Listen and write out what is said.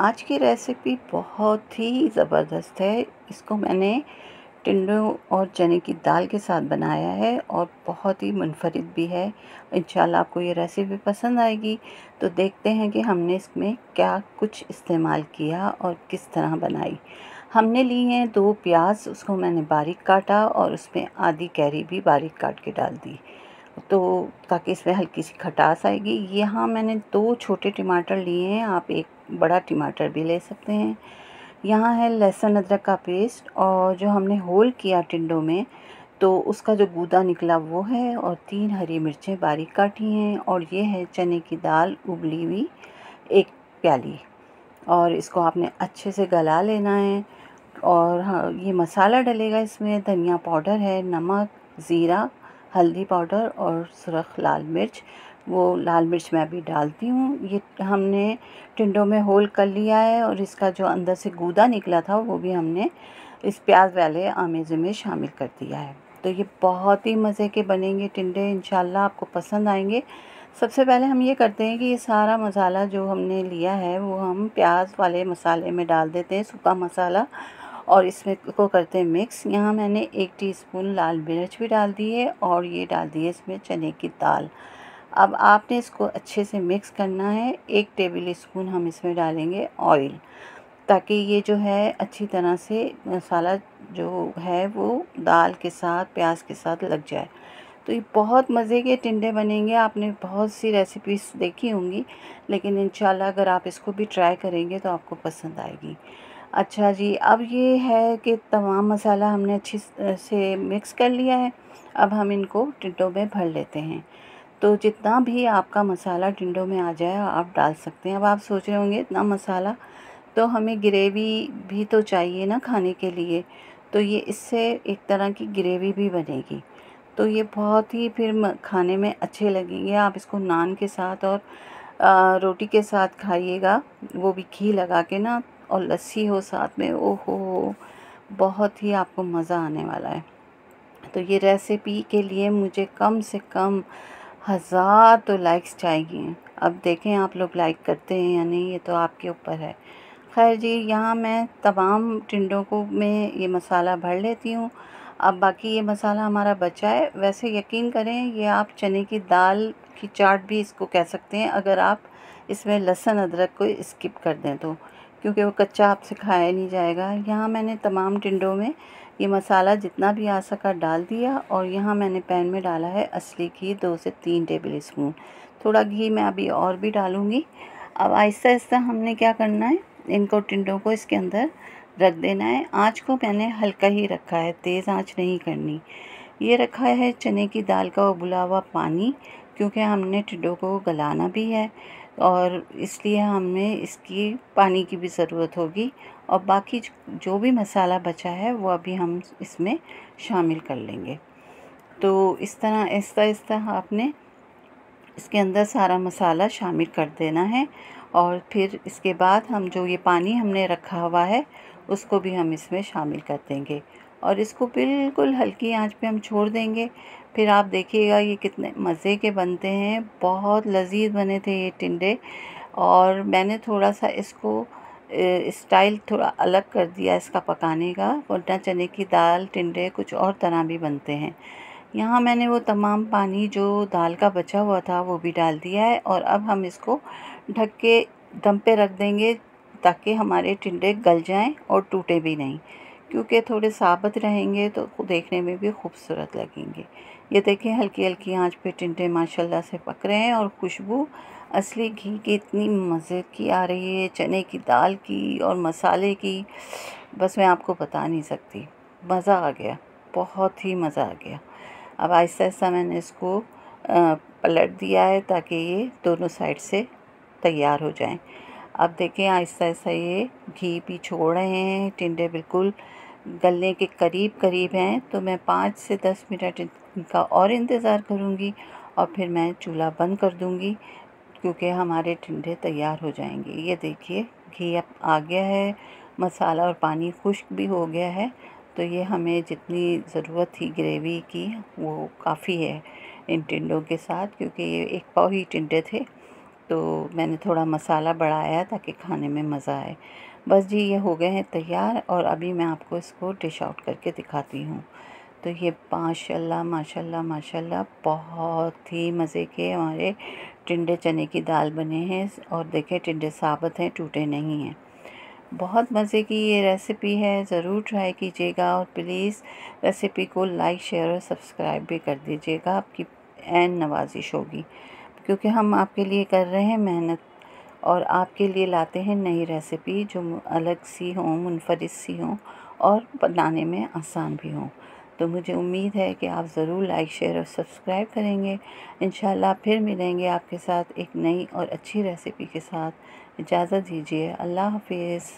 आज की रेसिपी बहुत ही ज़बरदस्त है। इसको मैंने टिंडों और चने की दाल के साथ बनाया है और बहुत ही मुनफरिद भी है। इंशाल्लाह आपको ये रेसिपी पसंद आएगी। तो देखते हैं कि हमने इसमें क्या कुछ इस्तेमाल किया और किस तरह बनाई। हमने ली हैं 2 प्याज, उसको मैंने बारीक काटा और उसमें आधी कैरी भी बारीक काट के डाल दी, तो ताकि इसमें हल्की सी खटास आएगी। यहाँ मैंने 2 छोटे टमाटर लिए हैं, आप एक बड़ा टमाटर भी ले सकते हैं। यहाँ है लहसुन अदरक का पेस्ट, और जो हमने होल किया टिंडों में तो उसका जो गूदा निकला वो है, और 3 हरी मिर्चें बारीक काटी हैं, और ये है चने की दाल उबली हुई 1 प्याली। और इसको आपने अच्छे से गला लेना है। और हाँ, ये मसाला डलेगा इसमें, धनिया पाउडर है, नमक, ज़ीरा, हल्दी पाउडर और सुरख लाल मिर्च। वो लाल मिर्च मैं अभी डालती हूँ। ये हमने टिंडों में होल कर लिया है, और इसका जो अंदर से गूदा निकला था वो भी हमने इस प्याज वाले आमेज़े में शामिल कर दिया है। तो ये बहुत ही मज़े के बनेंगे टिंडे, इंशाल्लाह आपको पसंद आएंगे। सबसे पहले हम ये करते हैं कि ये सारा मसाला जो हमने लिया है वो हम प्याज वाले मसाले में डाल देते हैं, सूखा मसाला, और इसमें को करते हैं मिक्स। यहाँ मैंने 1 टीस्पून लाल मिर्च भी डाल दी है, और ये डाल दी है इसमें चने की दाल। अब आपने इसको अच्छे से मिक्स करना है। 1 टेबल स्पून हम इसमें डालेंगे ऑयल, ताकि ये जो है अच्छी तरह से मसाला जो है वो दाल के साथ प्याज के साथ लग जाए। तो ये बहुत मज़े के टिंडे बनेंगे। आपने बहुत सी रेसिपीज़ देखी होंगी, लेकिन इंशाल्लाह अगर आप इसको भी ट्राई करेंगे तो आपको पसंद आएगी। अच्छा जी, अब ये है कि तमाम मसाला हमने अच्छी से मिक्स कर लिया है। अब हम इनको टिंडों में भर लेते हैं। तो जितना भी आपका मसाला टिंडों में आ जाए आप डाल सकते हैं। अब आप सोच रहे होंगे इतना मसाला, तो हमें ग्रेवी भी तो चाहिए ना खाने के लिए। तो ये इससे एक तरह की ग्रेवी भी बनेगी। तो ये बहुत ही फिर खाने में अच्छे लगेंगे। आप इसको नान के साथ और रोटी के साथ खाइएगा, वो भी घी लगा के ना, और लस्सी हो साथ में, ओहो, बहुत ही आपको मज़ा आने वाला है। तो ये रेसिपी के लिए मुझे कम से कम 1000 तो लाइक्स चाहिए। अब देखें आप लोग लाइक करते हैं या नहीं, ये तो आपके ऊपर है। खैर जी, यहाँ मैं तमाम टिंडों को मैं ये मसाला भर लेती हूँ। अब बाकी ये मसाला हमारा बचा है। वैसे यकीन करें, ये आप चने की दाल की चाट भी इसको कह सकते हैं, अगर आप इसमें लहसुन अदरक को स्किप कर दें तो, क्योंकि वो कच्चा आपसे खाया नहीं जाएगा। यहाँ मैंने तमाम टिंडों में ये मसाला जितना भी आ सका डाल दिया, और यहाँ मैंने पैन में डाला है असली घी 2 से 3 टेबल स्पून। थोड़ा घी मैं अभी और भी डालूँगी। अब आहिस्ता आहिस्ता हमने क्या करना है, इनको टिंडों को इसके अंदर रख देना है। आँच को मैंने हल्का ही रखा है, तेज़ आँच नहीं करनी। ये रखा है चने की दाल का उबला हुआ पानी, क्योंकि हमने टिंडों को गलाना भी है, और इसलिए हमें इसकी पानी की भी ज़रूरत होगी। और बाकी जो भी मसाला बचा है वो अभी हम इसमें शामिल कर लेंगे। तो इस तरह आहिस्ता आहिस्ता आपने इसके अंदर सारा मसाला शामिल कर देना है, और फिर इसके बाद हम जो ये पानी हमने रखा हुआ है उसको भी हम इसमें शामिल कर देंगे, और इसको बिल्कुल हल्की आंच पे हम छोड़ देंगे। फिर आप देखिएगा ये कितने मज़े के बनते हैं। बहुत लजीज बने थे ये टिंडे, और मैंने थोड़ा सा इसको स्टाइल थोड़ा अलग कर दिया इसका पकाने का, वरना चने की दाल टिंडे कुछ और तरह भी बनते हैं। यहाँ मैंने वो तमाम पानी जो दाल का बचा हुआ था वो भी डाल दिया है, और अब हम इसको ढक के दम पे रख देंगे, ताकि हमारे टिंडे गल जाएं और टूटे भी नहीं, क्योंकि थोड़े साबुत रहेंगे तो देखने में भी खूबसूरत लगेंगे। ये देखें, हल्की हल्की आंच पे टिंडे माशाल्लाह से पक रहे हैं, और खुशबू असली घी की इतनी मज़े की आ रही है, चने की दाल की और मसाले की, बस मैं आपको बता नहीं सकती। मज़ा आ गया, बहुत ही मज़ा आ गया। अब आहिस्ता आहिस्ता मैंने इसको पलट दिया है, ताकि ये दोनों साइड से तैयार हो जाएं। अब देखें आहिस्ता आहिस्ता ये घी भी छोड़ रहे हैं, टिंडे बिल्कुल गलने के करीब करीब हैं। तो मैं 5 से 10 मिनट इनका और इंतज़ार करूँगी, और फिर मैं चूल्हा बंद कर दूँगी, क्योंकि हमारे टिंडे तैयार हो जाएंगे। ये देखिए, घी अब आ गया है, मसाला और पानी खुश्क भी हो गया है। तो ये हमें जितनी ज़रूरत थी ग्रेवी की वो काफ़ी है इन टिंडों के साथ, क्योंकि ये 1 पाव ही टिंडे थे। तो मैंने थोड़ा मसाला बढ़ाया ताकि खाने में मज़ा आए। बस जी ये हो गए हैं तैयार और अभी मैं आपको इसको डिश आउट करके दिखाती हूँ। तो ये माशाल्लाह माशाल्लाह माशाल्लाह बहुत ही मज़े के हमारे टिंडे चने की दाल बने हैं और देखें टिंडे साबुत हैं, टूटे नहीं हैं। बहुत मज़े की ये रेसिपी है, ज़रूर ट्राई कीजिएगा और प्लीज़ रेसिपी को लाइक शेयर और सब्सक्राइब भी कर दीजिएगा। आपकी ऐन नवाजिश होगी, क्योंकि हम आपके लिए कर रहे हैं मेहनत और आपके लिए लाते हैं नई रेसिपी जो अलग सी हों, मुनफरिद सी हों और बनाने में आसान भी हों। तो मुझे उम्मीद है कि आप ज़रूर लाइक शेयर और सब्सक्राइब करेंगे। इंशाल्लाह फिर मिलेंगे आपके साथ एक नई और अच्छी रेसिपी के साथ। इजाज़त दीजिए। अल्लाह हाफ़िज़।